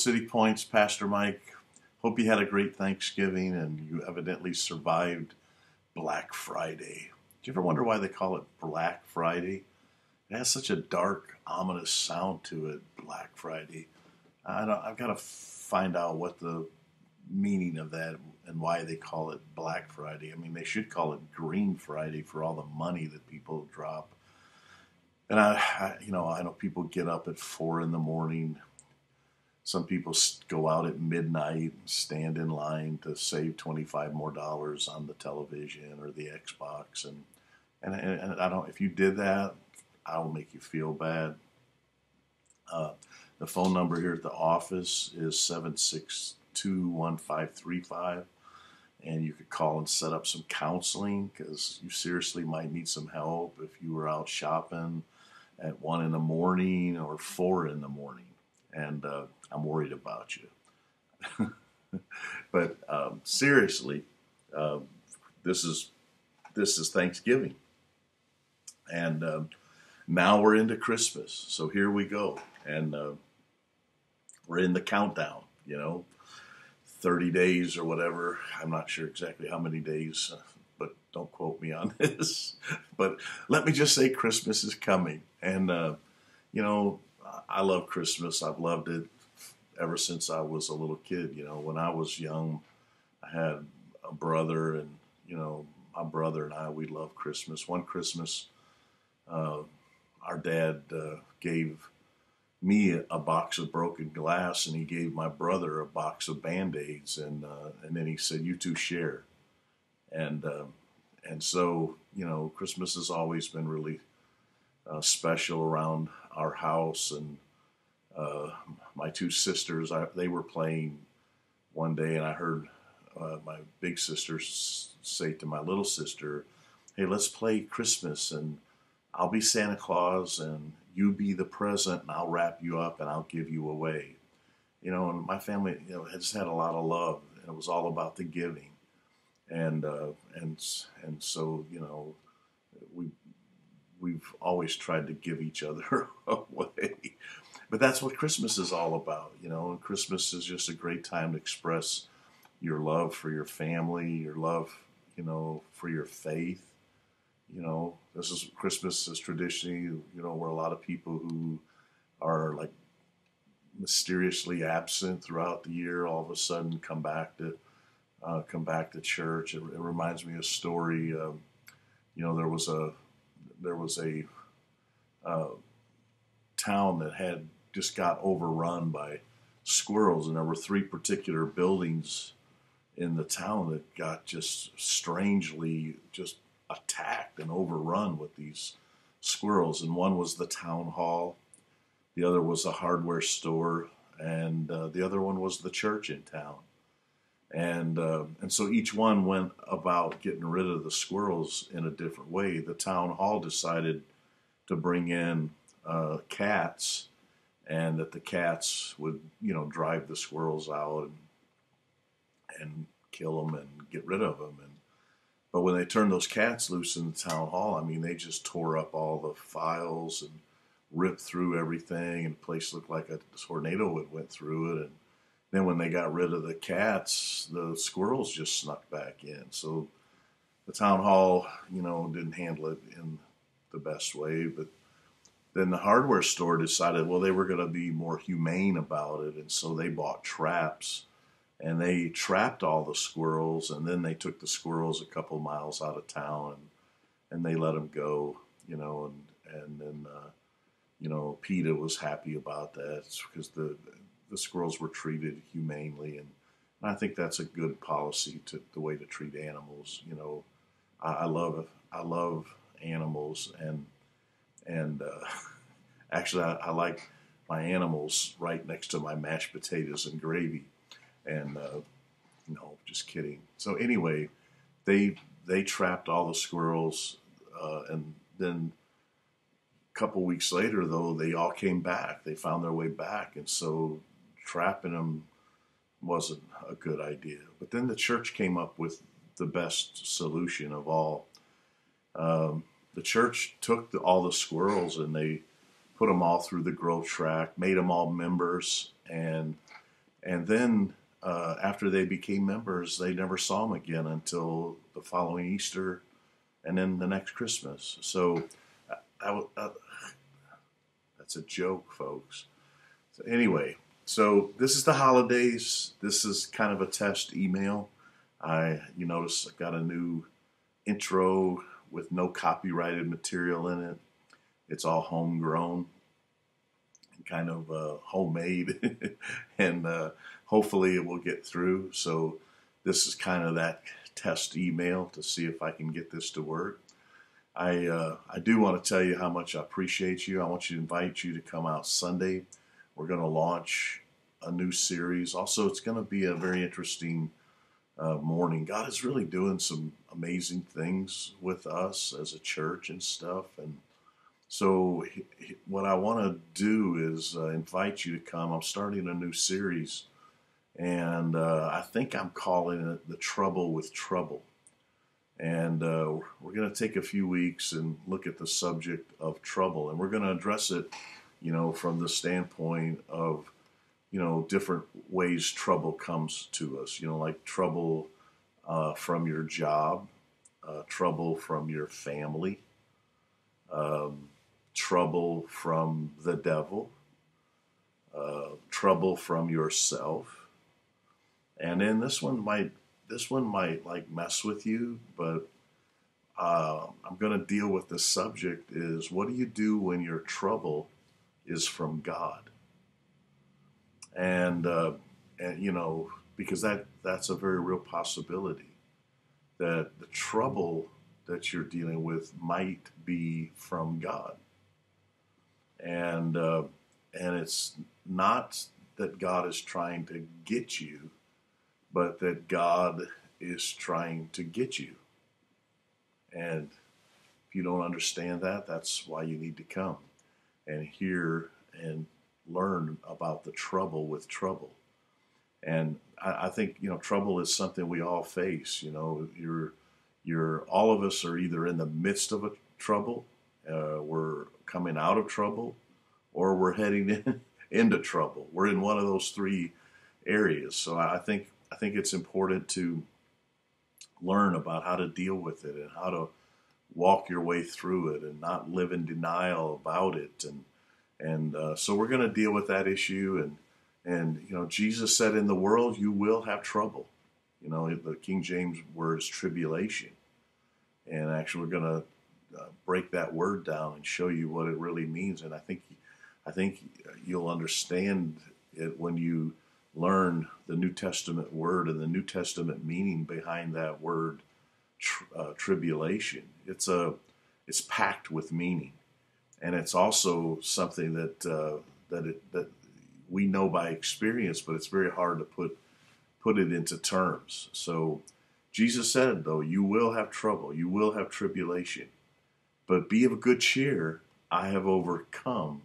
City Point's Pastor Mike. Hope you had a great Thanksgiving and you evidently survived Black Friday. Do you ever wonder why they call it Black Friday? It has such a dark, ominous sound to it, Black Friday. I've got to find out what the meaning of that and why they call it Black Friday. I mean, they should call it Green Friday for all the money that people drop. And I know people get up at 4 in the morning. Some people go out at midnight and stand in line to save $25 more on the television or the Xbox. And I don't. If you did that, I will make you feel bad. The phone number here at the office is 762-1535, and you could call and set up some counseling because you seriously might need some help if you were out shopping at 1 in the morning or 4 in the morning. And I'm worried about you. But seriously, this is Thanksgiving, and now we're into Christmas. So here we go, and we're in the countdown. 30 days or whatever. I'm not sure exactly how many days, but don't quote me on this. But let me just say Christmas is coming, and I love Christmas. I've loved it ever since I was a little kid. When I was young, I had a brother, and my brother and I, we loved Christmas. One Christmas, our dad gave me a box of broken glass, and he gave my brother a box of Band-Aids, and then he said, "You two share." And so Christmas has always been really special around our house. And my two sisters, they were playing one day, and I heard my big sister say to my little sister, "Hey, let's play Christmas, and I'll be Santa Claus, and you be the present, and I'll wrap you up, and I'll give you away." And my family, has had a lot of love, and it was all about the giving. And so, we've always tried to give each other away. But that's what Christmas is all about, and Christmas is just a great time to express your love for your family, your love, for your faith. Christmas is traditionally, where a lot of people who are like mysteriously absent throughout the year all of a sudden come back to church. It reminds me of a story. There was a town that had just got overrun by squirrels, and there were 3 particular buildings in the town that got just strangely just attacked and overrun with these squirrels. And one was the town hall, the other was a hardware store, and the other one was the church in town. And so each one went about getting rid of the squirrels in a different way. The town hall decided to bring in cats, and that the cats would, drive the squirrels out and kill them and get rid of them. But when they turned those cats loose in the town hall, I mean, they just tore up all the files and ripped through everything, and the place looked like a tornado had went through it. And then when they got rid of the cats, the squirrels just snuck back in. So the town hall, didn't handle it in the best way. But then the hardware store decided, well, they were going to be more humane about it. And so they bought traps, and they trapped all the squirrels. And then they took the squirrels a couple miles out of town, and they let them go, and then, PETA was happy about that because the squirrels were treated humanely, and I think that's a good policy, the way to treat animals. I love animals, and actually I like my animals right next to my mashed potatoes and gravy, and just kidding. So anyway, they trapped all the squirrels, and then a couple weeks later, though, they all came back. They found their way back, and so trapping them wasn't a good idea. But then the church came up with the best solution of all. The church took all the squirrels, and they put them all through the growth track, made them all members, and And then after they became members, they never saw them again until the following Easter and then the next Christmas. So that's a joke, folks. So anyway, so this is the holidays. This is kind of a test email. You notice I got a new intro with no copyrighted material in it. It's all homegrown, kind of homemade, and hopefully it will get through. So this is kind of that test email to see if I can get this to work. I do want to tell you how much I appreciate you. I want you to invite you to come out Sunday. We're going to launch a new series. Also, it's going to be a very interesting morning. God is really doing some amazing things with us as a church and stuff. And so what I want to do is invite you to come. I'm starting a new series, and I think I'm calling it The Trouble with Trouble. And we're going to take a few weeks and look at the subject of trouble. And we're going to address it, from the standpoint of, different ways trouble comes to us. Like trouble from your job, trouble from your family, trouble from the devil, trouble from yourself. And then this one might like mess with you, but I'm going to deal with the subject is, what do you do when your trouble is from God? And because that's a very real possibility that the trouble that you're dealing with might be from God. And it's not that God is trying to get you, but that God is trying to get you. And if you don't understand that, that's why you need to come and hear and learn about the trouble with trouble. And I think, trouble is something we all face. You're all of us are either in the midst of a trouble, we're coming out of trouble, or we're heading into trouble. We're in one of those three areas. So I think it's important to learn about how to deal with it and how to walk your way through it and not live in denial about it. And so we're going to deal with that issue. And Jesus said, in the world you will have trouble. The King James word is tribulation. And actually we're going to break that word down and show you what it really means. And I think you'll understand it when you learn the New Testament word and the New Testament meaning behind that word tribulation. It's packed with meaning, and it's also something that we know by experience, but it's very hard to put it into terms. So Jesus said, though, you will have trouble, you will have tribulation, but be of good cheer. I have overcome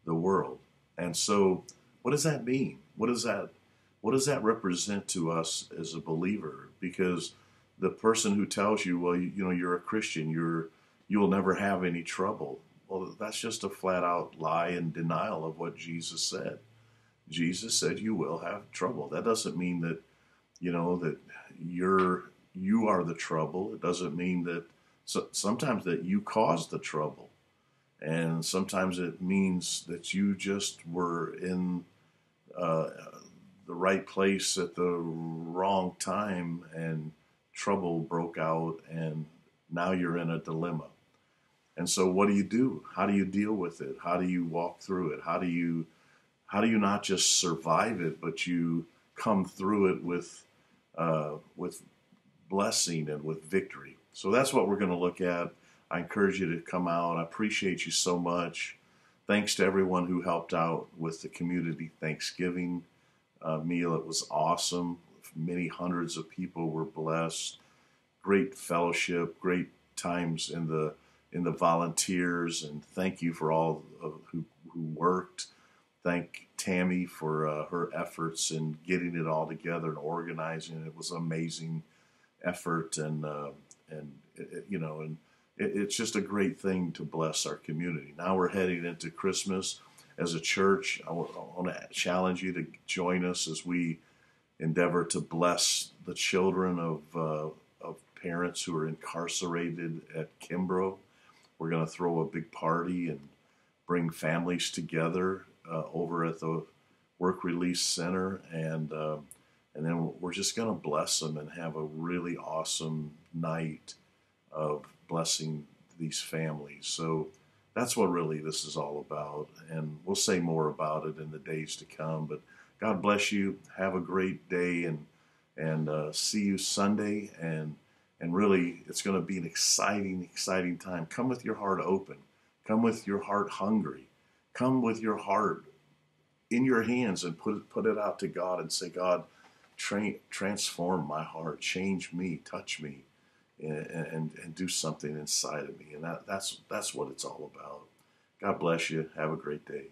the world. And so, what does that mean? What does that represent to us as a believer? Because the person who tells you, well, you're a Christian, you'll never have any trouble. Well, that's just a flat out lie and denial of what Jesus said. Jesus said you will have trouble. That doesn't mean that, that you are the trouble. It doesn't mean that sometimes that you caused the trouble. And sometimes it means that you just were in the right place at the wrong time, and trouble broke out, and now you're in a dilemma. And so what do you do? How do you deal with it? How do you walk through it? How do you not just survive it, but you come through it with blessing and with victory? So that's what we're going to look at. I encourage you to come out. I appreciate you so much. Thanks to everyone who helped out with the community Thanksgiving meal. It was awesome. Many hundreds of people were blessed. Great fellowship, great times in the volunteers, and thank you for all who worked. Thank Tammy for her efforts in getting it all together and organizing. It was an amazing effort, and it's just a great thing to bless our community. Now we're heading into Christmas. as a church, I want to challenge you to join us as we endeavor to bless the children of parents who are incarcerated at Kimbrough. We're going to throw a big party and bring families together over at the Work Release Center, and then we're just going to bless them and have a really awesome night of blessing these families. So that's what really this is all about, and we'll say more about it in the days to come. But God bless you. Have a great day, and see you Sunday. And really, it's going to be an exciting time. Come with your heart open. Come with your heart hungry. Come with your heart in your hands and put it out to God and say, God, transform my heart, change me, touch me, and do something inside of me. And that's what it's all about. God bless you. Have a great day.